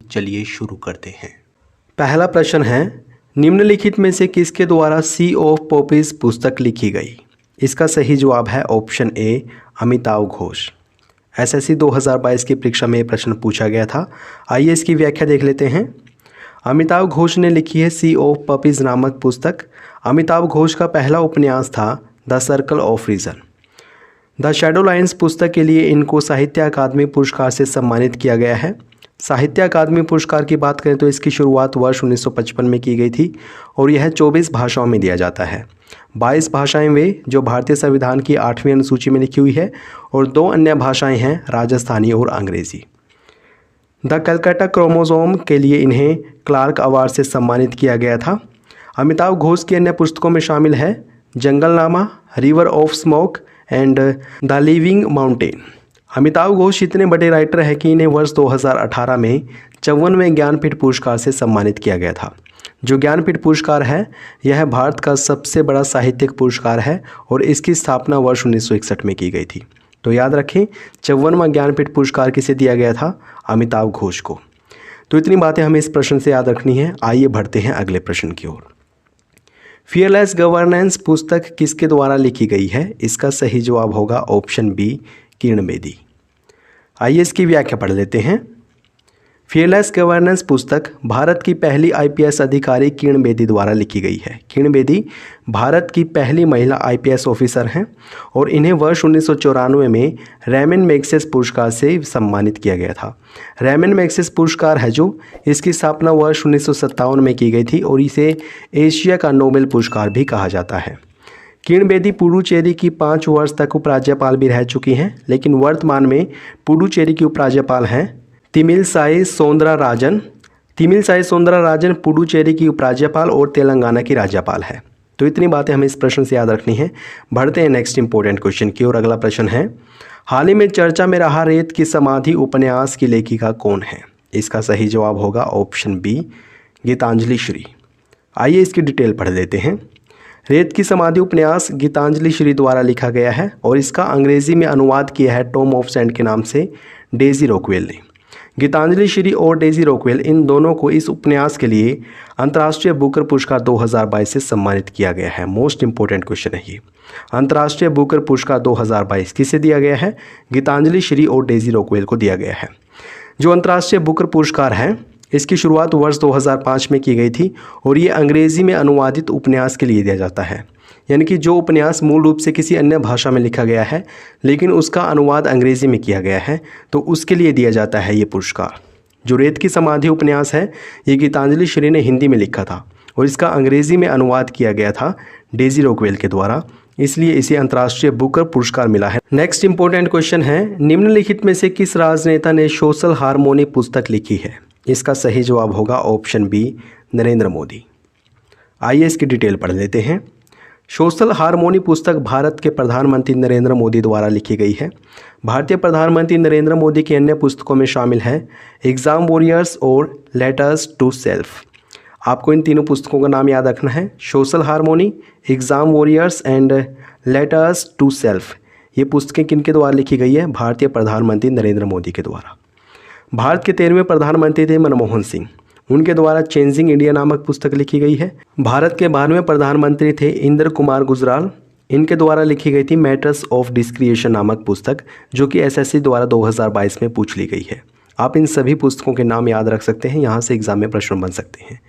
चलिए शुरू करते हैं। पहला प्रश्न है, निम्नलिखित में से किसके द्वारा सी ऑफ पॉपीज पुस्तक लिखी गई? इसका सही जवाब है option A, Amitav Ghosh. SSC 2022 की परीक्षा में ये प्रश्न पूछा गया था। आइए इसकी व्याख्या देख लेते हैं। अमिताव घोष ने लिखी है सी ऑफ पपीज नामक पुस्तक। अमिताव घोष का पहला उपन्यास था the circle of reason. The shadow lines पुस्तक के लिए इनको साहित्य अकादमी पुरस्कार से सम्मानित किया गया है। साहित्य अकादमी पुरस्कार की बात करें तो इसकी शुरुआत वर्ष 1955 में की गई थी और यह 24 भाषाओं में दिया जाता है। 22 भाषाएं वे जो भारतीय संविधान की 8वीं अनुसूची में लिखी हुई है और 2 अन्य भाषाएं हैं राजस्थानी और अंग्रेज़ी। द कलकत्ता क्रोमोसोम के लिए इन्हें क्लार्क अवार्ड से सम्मानित किया गया था। अमिताव घोष की अन्य पुस्तकों में शामिल है Junglenama, river of smoke and the living mountain. Amitav Ghosh इतने बड़े राइटर हैं कि इन्हें वर्ष 2018 में 54वें ज्ञानपीठ पुरस्कार से सम्मानित किया गया था। जो ज्ञानपीठ पुरस्कार है यह भारत का सबसे बड़ा साहित्यिक पुरस्कार है और इसकी स्थापना वर्ष 1961 में की गई थी। तो याद रखें, 54वां ज्ञानपीठ पुरस्कार किसे दिया गया था? अमिताव घोष को। तो इतनी बातें हमें इस प्रश्न से याद रखनी है। आइए बढ़ते हैं अगले प्रश्न की ओर। फियरलेस गवर्नेंस पुस्तक किसके द्वारा लिखी गई है? इसका सही जवाब होगा ऑप्शन बी, किरण बेदी। आइए इसकी व्याख्या पढ़ लेते हैं। फियरलेस गवर्नेंस पुस्तक भारत की पहली आईपीएस अधिकारी किरण बेदी द्वारा लिखी गई है। किरण बेदी भारत की पहली महिला आईपीएस ऑफिसर हैं और इन्हें वर्ष 1994 में रैमन मैग्सेसे पुरस्कार से सम्मानित किया गया था। रैमन मैग्सेसे पुरस्कार है जो इसकी स्थापना वर्ष 1957 में की गई थी और इसे एशिया का नोबेल पुरस्कार भी कहा जाता है। किरण बेदी पुडुचेरी की 5 वर्ष तक उपराज्यपाल भी रह चुकी हैं, लेकिन वर्तमान में पुडुचेरी की उपराज्यपाल हैं तमिलिसाई सौंदरराजन। तमिलिसाई सौंदरराजन पुडुचेरी की उपराज्यपाल और तेलंगाना की राज्यपाल है। तो इतनी बातें हमें इस प्रश्न से याद रखनी है। बढ़ते हैं नेक्स्ट इंपॉर्टेंट क्वेश्चन की और अगला प्रश्न है, हाल ही में चर्चा में रहा रेत की समाधि उपन्यास की लेखिका कौन है? इसका सही जवाब होगा ऑप्शन बी, गीतांजलि श्री। आइए इसकी डिटेल पढ़ लेते हैं। रेत की समाधि उपन्यास गीतांजलि श्री द्वारा लिखा गया है और इसका अंग्रेजी में अनुवाद किया है टॉम ऑफ सेंट के नाम से डेजी रॉकवेल ने। गीतांजलि श्री और डेजी रॉकवेल इन दोनों को इस उपन्यास के लिए अंतर्राष्ट्रीय बुकर पुरस्कार 2022 से सम्मानित किया गया है। मोस्ट इंपॉर्टेंट क्वेश्चन है ये। अंतर्राष्ट्रीय बुकर पुरस्कार 2022 किसे दिया गया है? गीतांजलि श्री और डेजी रॉकवेल को दिया गया है। जो अंतर्राष्ट्रीय बुकर पुरस्कार है इसकी शुरुआत वर्ष 2005 में की गई थी और ये अंग्रेज़ी में अनुवादित उपन्यास के लिए दिया जाता है। यानी कि जो उपन्यास मूल रूप से किसी अन्य भाषा में लिखा गया है लेकिन उसका अनुवाद अंग्रेज़ी में किया गया है तो उसके लिए दिया जाता है ये पुरस्कार। जो रेत की समाधि उपन्यास है ये गीतांजलि श्री ने हिंदी में लिखा था और इसका अंग्रेज़ी में अनुवाद किया गया था डेजी रॉकवेल के द्वारा, इसलिए इसे अंतर्राष्ट्रीय बुकर पुरस्कार मिला है। नेक्स्ट इंपॉर्टेंट क्वेश्चन है, निम्नलिखित में से किस राजनेता ने सोशल हार्मोनी पुस्तक लिखी है? इसका सही जवाब होगा ऑप्शन बी, नरेंद्र मोदी। आइए इसकी डिटेल पढ़ लेते हैं। सोशल हार्मोनी पुस्तक भारत के प्रधानमंत्री नरेंद्र मोदी द्वारा लिखी गई है। भारतीय प्रधानमंत्री नरेंद्र मोदी की अन्य पुस्तकों में शामिल है एग्ज़ाम वॉरियर्स और लेटर्स टू सेल्फ। आपको इन तीनों पुस्तकों का नाम याद रखना है, social harmony, exam warriors and letters to self. ये पुस्तकें किनके द्वारा लिखी गई है? भारतीय प्रधानमंत्री नरेंद्र मोदी के द्वारा। भारत के 13वें प्रधानमंत्री थे मनमोहन सिंह, उनके द्वारा चेंजिंग इंडिया नामक पुस्तक लिखी गई है। भारत के 12वें प्रधानमंत्री थे इंद्र कुमार गुजराल, इनके द्वारा लिखी गई थी मैटर्स ऑफ डिस्क्रिएशन नामक पुस्तक जो कि एसएससी द्वारा 2022 में पूछ ली गई है। आप इन सभी पुस्तकों के नाम याद रख सकते हैं, यहाँ से एग्जाम में प्रश्न बन सकते हैं।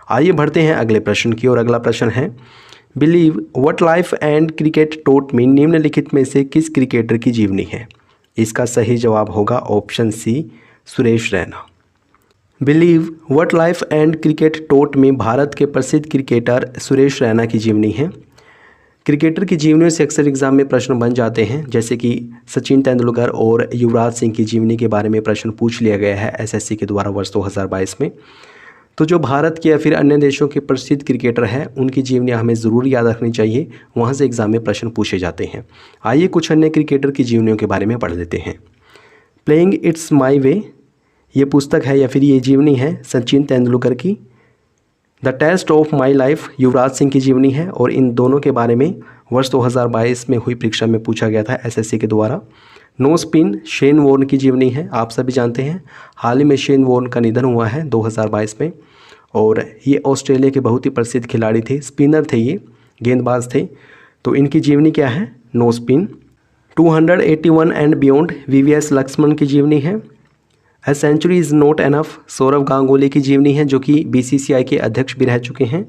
आइए बढ़ते हैं अगले प्रश्न की और अगला प्रश्न है, believe what life and cricket taught me निम्नलिखित में से किस क्रिकेटर की जीवनी है? इसका सही जवाब होगा option C, Suresh Raina. Believe what life and cricket taught में भारत के प्रसिद्ध क्रिकेटर सुरेश रैना की जीवनी है। क्रिकेटर की जीवनी से अक्सर एग्जाम में प्रश्न बन जाते हैं, जैसे कि सचिन तेंदुलकर और युवराज सिंह की जीवनी के बारे में प्रश्न पूछ लिया गया है एसएससी के द्वारा वर्ष 2022 में। तो जो भारत के या फिर अन्य देशों के प्रसिद्ध क्रिकेटर हैं उनकी जीवनी हमें ज़रूर याद रखनी चाहिए, वहाँ से एग्जाम में प्रश्न पूछे जाते हैं। आइए कुछ अन्य क्रिकेटर की जीवनियों के बारे में पढ़ लेते हैं। प्लेइंग इट्स माई वे ये पुस्तक है या फिर ये जीवनी है सचिन तेंदुलकर की। The test of my life Yuvraj Singh की जीवनी है और इन दोनों के बारे में वर्ष 2022 में हुई परीक्षा में पूछा गया था एसएससी के द्वारा। नो स्पिन शेन वॉर्न की जीवनी है, आप सभी जानते हैं। हाल ही में शेन वॉर्न का निधन हुआ है 2022 में, और ये ऑस्ट्रेलिया के बहुत ही प्रसिद्ध खिलाड़ी थे, स्पिनर थे, ये गेंदबाज थे। तो इनकी जीवनी क्या है? No spin. 281 and beyond VVS Laxman की जीवनी है। A century is not enough Sourav Ganguly की जीवनी है, जो कि बीसीसीआई के अध्यक्ष भी रह चुके हैं।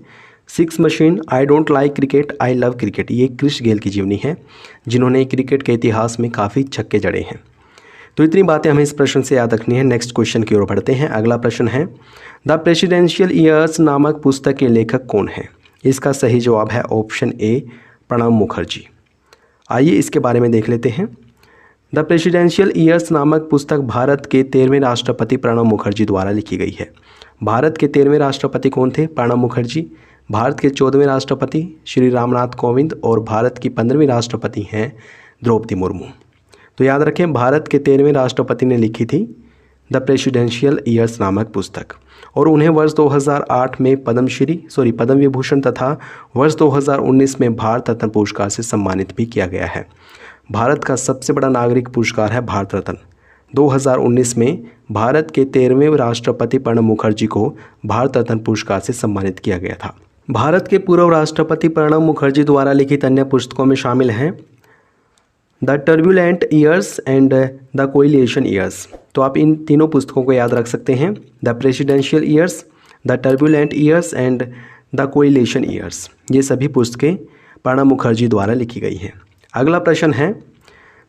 Six machine I don't like cricket I love cricket, ये क्रिस गेल की जीवनी है, जिन्होंने क्रिकेट के इतिहास में काफ़ी छक्के जड़े हैं। तो इतनी बातें हमें इस प्रश्न से याद रखनी है। नेक्स्ट क्वेश्चन की ओर बढ़ते हैं। अगला प्रश्न है, द प्रेसिडेंशियल ईयर्स नामक पुस्तक के लेखक कौन है? इसका सही जवाब है ऑप्शन ए, प्रणब मुखर्जी। आइए इसके बारे में देख लेते हैं। द प्रेसिडेंशियल ईयर्स नामक पुस्तक भारत के 13वें राष्ट्रपति प्रणब मुखर्जी द्वारा लिखी गई है। भारत के 13वें राष्ट्रपति कौन थे? प्रणब मुखर्जी। भारत के 14वें राष्ट्रपति श्री रामनाथ कोविंद, और भारत की 15वीं राष्ट्रपति हैं द्रौपदी मुर्मू। तो याद रखें, भारत के 13वें राष्ट्रपति ने लिखी थी द प्रेसिडेंशियल ईयर्स नामक पुस्तक, और उन्हें वर्ष 2008 में पद्म विभूषण तथा वर्ष 2019 में भारत रत्न पुरस्कार से सम्मानित भी किया गया है। भारत का सबसे बड़ा नागरिक पुरस्कार है भारत रत्न। 2019 में भारत के 13वें राष्ट्रपति प्रणब मुखर्जी को भारत रत्न पुरस्कार से सम्मानित किया गया था। भारत के पूर्व राष्ट्रपति प्रणब मुखर्जी द्वारा लिखित अन्य पुस्तकों में शामिल हैं the turbulent years and the coalition years. तो आप इन तीनों पुस्तकों को याद रख सकते हैं, the presidential years, the turbulent years and the coalition years. ये सभी पुस्तकें प्रणब मुखर्जी द्वारा लिखी गई हैं। अगला प्रश्न है,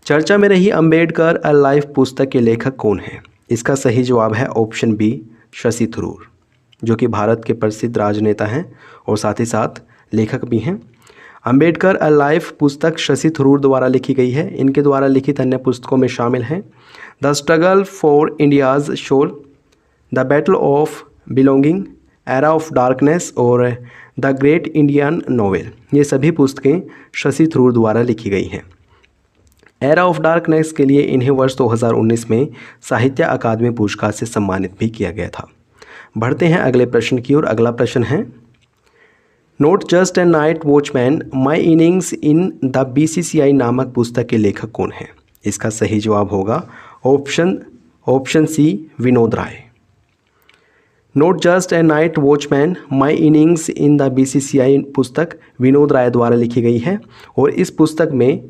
चर्चा में रही अंबेडकर अ लाइफ पुस्तक के लेखक कौन है? इसका सही जवाब है ऑप्शन बी, शशि थरूर, जो कि भारत के प्रसिद्ध राजनेता हैं और साथ ही साथ लेखक भी हैं। अंबेडकर अ लाइफ पुस्तक शशि थरूर द्वारा लिखी गई है। इनके द्वारा लिखित अन्य पुस्तकों में शामिल हैं the struggle for India's soul, the battle of belonging, era of darkness और द ग्रेट इंडियन नोवेल। ये सभी पुस्तकें शशि थरूर द्वारा लिखी गई हैं। एरा ऑफ डार्कनेस के लिए इन्हें वर्ष 2019 में साहित्य अकादमी पुरस्कार से सम्मानित भी किया गया था। बढ़ते हैं अगले प्रश्न की ओर। अगला प्रश्न है, not just a night watchman my innings in the BCCI नामक पुस्तक के लेखक कौन है? इसका सही जवाब होगा option C, Vinod Rai. Not just a night watchman my innings in the BCCI पुस्तक विनोद राय द्वारा लिखी गई है, और इस पुस्तक में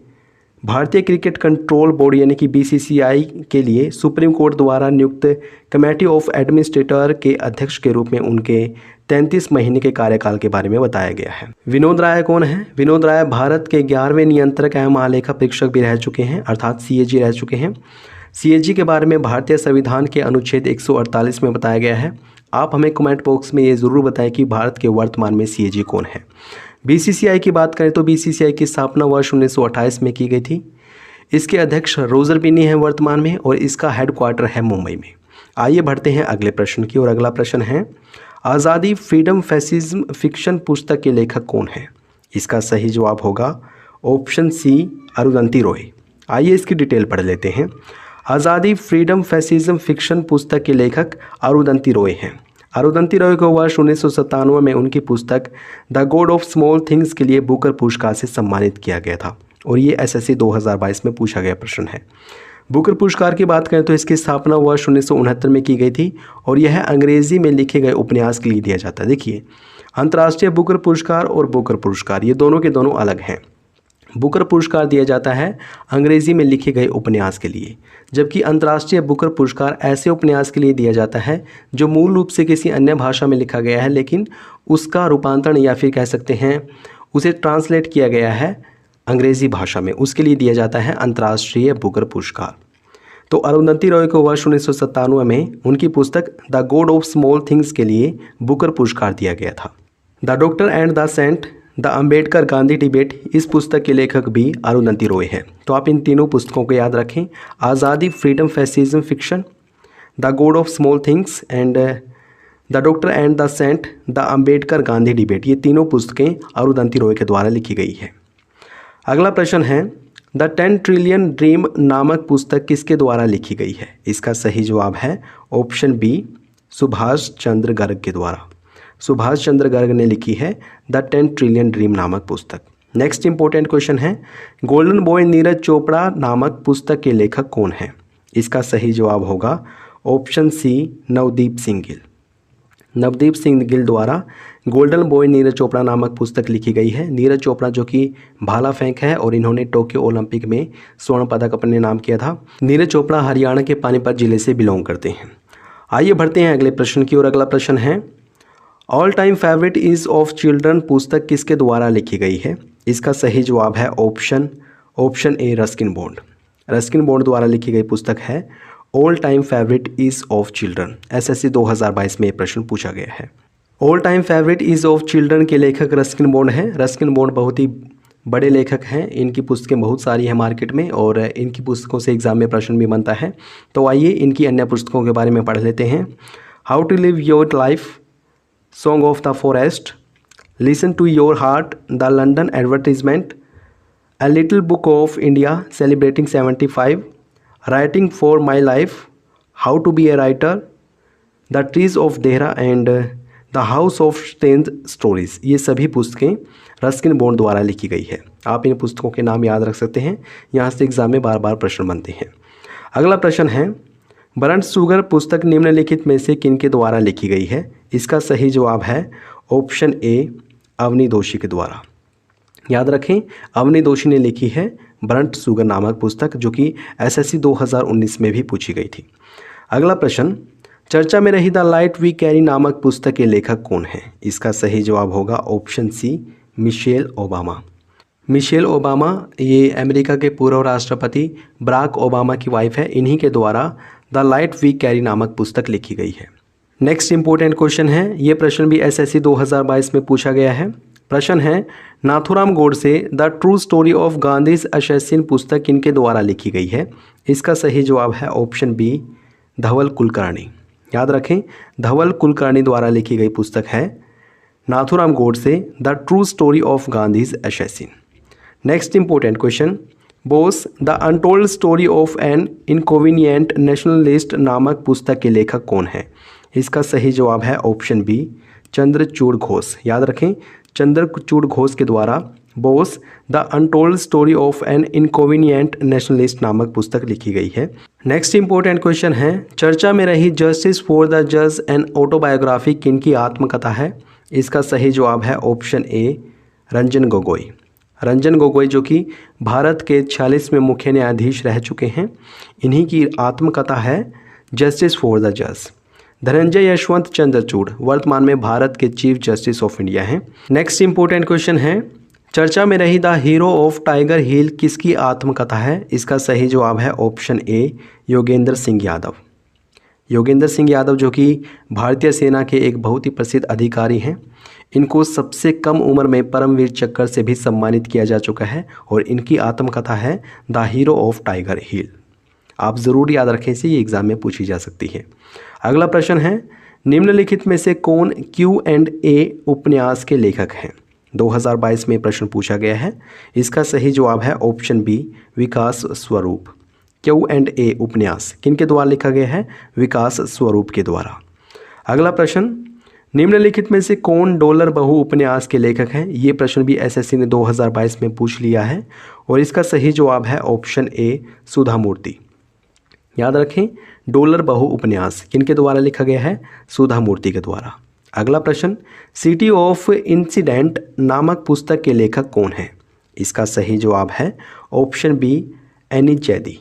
भारतीय क्रिकेट कंट्रोल बोर्ड यानी कि बीसीसीआई के लिए सुप्रीम कोर्ट द्वारा नियुक्त कमेटी ऑफ एडमिनिस्ट्रेटर के अध्यक्ष के रूप में उनके 33 महीने के कार्यकाल के बारे में बताया गया है। विनोद राय कौन है? विनोद राय भारत के 11वें नियंत्रक एवं महालेखा परीक्षक भी रह चुके हैं, अर्थात सीएजी रह चुके हैं। सीएजी के बारे में भारतीय संविधान के अनुच्छेद 148 में बताया गया है। आप हमें कमेंट बॉक्स में ये ज़रूर बताएं कि भारत के वर्तमान में सीएजी कौन है। बीसीसीआई की बात करें तो बीसीसीआई की स्थापना वर्ष 1928 में की गई थी। इसके अध्यक्ष रोजर बिन्नी हैं वर्तमान में, और इसका हेडक्वार्टर है मुंबई में। आइए बढ़ते हैं अगले प्रश्न की, और अगला प्रश्न है, आज़ादी फ्रीडम फैसिज्म फिक्शन पुस्तक के लेखक कौन है? इसका सही जवाब होगा ऑप्शन सी, अरुंधति रॉय। आइए इसकी डिटेल पढ़ लेते हैं। आज़ादी फ्रीडम फैसिज्म फिक्शन पुस्तक के लेखक अरुंधति रॉय हैं। अरुंधति रॉय को वर्ष 1997 में उनकी पुस्तक the God of small things के लिए बुकर पुरस्कार से सम्मानित किया गया था, और ये एसएससी 2022 में पूछा गया प्रश्न है। बुकर पुरस्कार की बात करें तो इसकी स्थापना वर्ष 1969 में की गई थी, और यह अंग्रेज़ी में लिखे गए उपन्यास के लिए दिया जाता है। देखिए, अंतर्राष्ट्रीय बुकर पुरस्कार और बुकर पुरस्कार ये दोनों के दोनों अलग हैं। बुकर पुरस्कार दिया जाता है अंग्रेज़ी में लिखे गए उपन्यास के लिए, जबकि अंतर्राष्ट्रीय बुकर पुरस्कार ऐसे उपन्यास के लिए दिया जाता है जो मूल रूप से किसी अन्य भाषा में लिखा गया है, लेकिन उसका रूपांतरण या फिर कह सकते हैं उसे ट्रांसलेट किया गया है अंग्रेज़ी भाषा में, उसके लिए दिया जाता है अंतर्राष्ट्रीय बुकर पुरस्कार। तो अरुंधति रॉय को वर्ष 1997 में उनकी पुस्तक the God of small things के लिए बुकर पुरस्कार दिया गया था। The doctor and the saint, the Ambedkar Gandhi debate, इस पुस्तक के लेखक भी अरुंधति रॉय हैं। तो आप इन तीनों पुस्तकों को याद रखें, Azadi freedom fascism fiction, the God of small things and the doctor and the saint, the Ambedkar Gandhi debate. ये तीनों पुस्तकें अरुंधति रॉय के द्वारा लिखी गई है। अगला प्रश्न है, द 10 ट्रिलियन ड्रीम नामक पुस्तक किसके द्वारा लिखी गई है? इसका सही जवाब है ऑप्शन बी, सुभाष चंद्र गर्ग के द्वारा। सुभाष चंद्र गर्ग ने लिखी है द 10 ट्रिलियन ड्रीम नामक पुस्तक। नेक्स्ट इंपॉर्टेंट क्वेश्चन है, गोल्डन बॉय नीरज चोपड़ा नामक पुस्तक के लेखक कौन है? इसका सही जवाब होगा ऑप्शन सी, नवदीप सिंह गिल। नवदीप सिंह गिल द्वारा गोल्डन बॉय नीरज चोपड़ा नामक पुस्तक लिखी गई है। नीरज चोपड़ा जो कि भाला फेंक है और इन्होंने टोक्यो ओलंपिक में स्वर्ण पदक अपने नाम किया था। नीरज चोपड़ा हरियाणा के पानीपत जिले से बिलोंग करते हैं। आइए बढ़ते हैं अगले प्रश्न की ओर। अगला प्रश्न है, all time favourite is of children पुस्तक किसके द्वारा लिखी गई है? इसका सही जवाब है ऑप्शन ए, रस्किन बॉन्ड। रस्किन बॉन्ड द्वारा लिखी गई पुस्तक है all time favourite is of children. SSC 2022 में ये प्रश्न पूछा गया है। All time favourite is of children के लेखक रस्किन बॉन्ड हैं। रस्किन बॉन्ड बहुत ही बड़े लेखक हैं। इनकी पुस्तकें बहुत सारी हैं मार्केट में और इनकी पुस्तकों से एग्जाम में प्रश्न भी बनता है। तो आइए इनकी अन्य पुस्तकों के बारे में पढ़ लेते हैं। How to live your life, song of the forest, listen to your heart, the London advertisement, A Little Book of India Celebrating 75, Writing for My Life, How to Be a Writer, The Trees of Dehra and The House of Strange Stories। ये सभी पुस्तकें Ruskin bond द्वारा लिखी गई है। आप इन पुस्तकों के नाम याद रख सकते हैं, यहाँ से एग्जाम में बार बार प्रश्न बनते हैं। अगला प्रश्न है, ब्रंट शुगर पुस्तक निम्नलिखित में से किनके द्वारा लिखी गई है? इसका सही जवाब है ऑप्शन ए, अवनी दोषी के द्वारा। याद रखें, अवनी दोषी ने लिखी है ब्रंट शुगर नामक पुस्तक, जो कि एसएससी 2019 में भी पूछी गई थी। अगला प्रश्न, चर्चा में रही द लाइट वी कैरी नामक पुस्तक के लेखक कौन हैं? इसका सही जवाब होगा option C, Michelle Obama. Michelle Obama ये अमेरिका के पूर्व राष्ट्रपति बराक ओबामा की वाइफ है। इन्हीं के द्वारा द लाइट वी कैरी नामक पुस्तक लिखी गई है। नेक्स्ट इंपॉर्टेंट क्वेश्चन है, ये प्रश्न भी एसएससी 2022 में पूछा गया है। प्रश्न है, Nathuram Godse the true story of Gandhi's assassin पुस्तक किनके द्वारा लिखी गई है? इसका सही जवाब है ऑप्शन बी, धवल कुलकर्णी। याद रखें, धवल कुलकर्णी द्वारा लिखी गई पुस्तक है Nathuram Godse the true story of Gandhi's assassin. Next important question, Bose the untold story of an inconvenient nationalist नामक पुस्तक के लेखक कौन है? इसका सही जवाब है ऑप्शन बी, चंद्रचूड़ घोष। याद रखें, चंद्रचूड़ घोष के द्वारा Bose the untold story of an inconvenient nationalist नामक पुस्तक लिखी गई है। नेक्स्ट इंपॉर्टेंट क्वेश्चन है, चर्चा में रही जस्टिस फॉर द जज एंड ऑटोबायोग्राफी किनकी आत्मकथा है? इसका सही जवाब है ऑप्शन ए, रंजन गोगोई। रंजन गोगोई जो कि भारत के 46वें मुख्य न्यायाधीश रह चुके हैं, इन्हीं की आत्मकथा है जस्टिस फॉर द जज। धनंजय यशवंत चंद्रचूड़ वर्तमान में भारत के चीफ जस्टिस ऑफ इंडिया हैं। नेक्स्ट इंपॉर्टेंट क्वेश्चन है, चर्चा में रही द हीरो ऑफ टाइगर हिल किसकी आत्मकथा है? इसका सही जवाब है ऑप्शन ए, योगेंद्र सिंह यादव। योगेंद्र सिंह यादव जो कि भारतीय सेना के एक बहुत ही प्रसिद्ध अधिकारी हैं। इनको सबसे कम उम्र में परमवीर चक्र से भी सम्मानित किया जा चुका है और इनकी आत्मकथा है द हीरो ऑफ टाइगर हिल। आप ज़रूर याद रखें, इसे ये एग्जाम में पूछी जा सकती है। अगला प्रश्न है, निम्नलिखित में से कौन Q&A उपन्यास के लेखक हैं? 2022 में प्रश्न पूछा गया है। इसका सही जवाब है ऑप्शन बी, विकास स्वरूप। Q&A उपन्यास किनके द्वारा लिखा गया है? विकास स्वरूप के द्वारा। अगला प्रश्न, निम्नलिखित में से कौन डॉलर बहू उपन्यास के लेखक हैं? ये प्रश्न भी एसएससी ने 2022 में पूछ लिया है और इसका सही जवाब है ऑप्शन ए, सुधा मूर्ति। याद रखें, डॉलर बहू उपन्यास किनके द्वारा लिखा गया है? सुधा मूर्ति के द्वारा। अगला प्रश्न, सिटी ऑफ इंसिडेंट नामक पुस्तक के लेखक कौन है? इसका सही जवाब है option B, Annie Zaidi.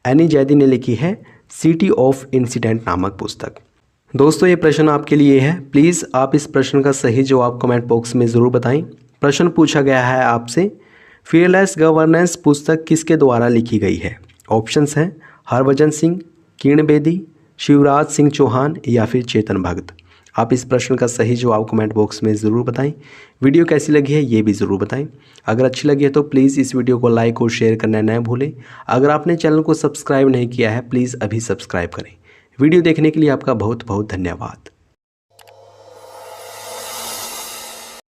Annie Zaidi ने लिखी है सिटी ऑफ इंसिडेंट नामक पुस्तक। दोस्तों, ये प्रश्न आपके लिए है। प्लीज़ आप इस प्रश्न का सही जवाब कमेंट बॉक्स में ज़रूर बताएं। प्रश्न पूछा गया है आपसे, फीयरलेस गवर्नेंस पुस्तक किसके द्वारा लिखी गई है? ऑप्शंस हैं हरभजन सिंह, किरण बेदी, शिवराज सिंह चौहान या फिर चेतन भगत। आप इस प्रश्न का सही जवाब कमेंट बॉक्स में ज़रूर बताएं। वीडियो कैसी लगी है ये भी ज़रूर बताएं। अगर अच्छी लगी है तो प्लीज़ इस वीडियो को लाइक और शेयर करना न भूलें। अगर आपने चैनल को सब्सक्राइब नहीं किया है प्लीज़ अभी सब्सक्राइब करें। वीडियो देखने के लिए आपका बहुत बहुत धन्यवाद।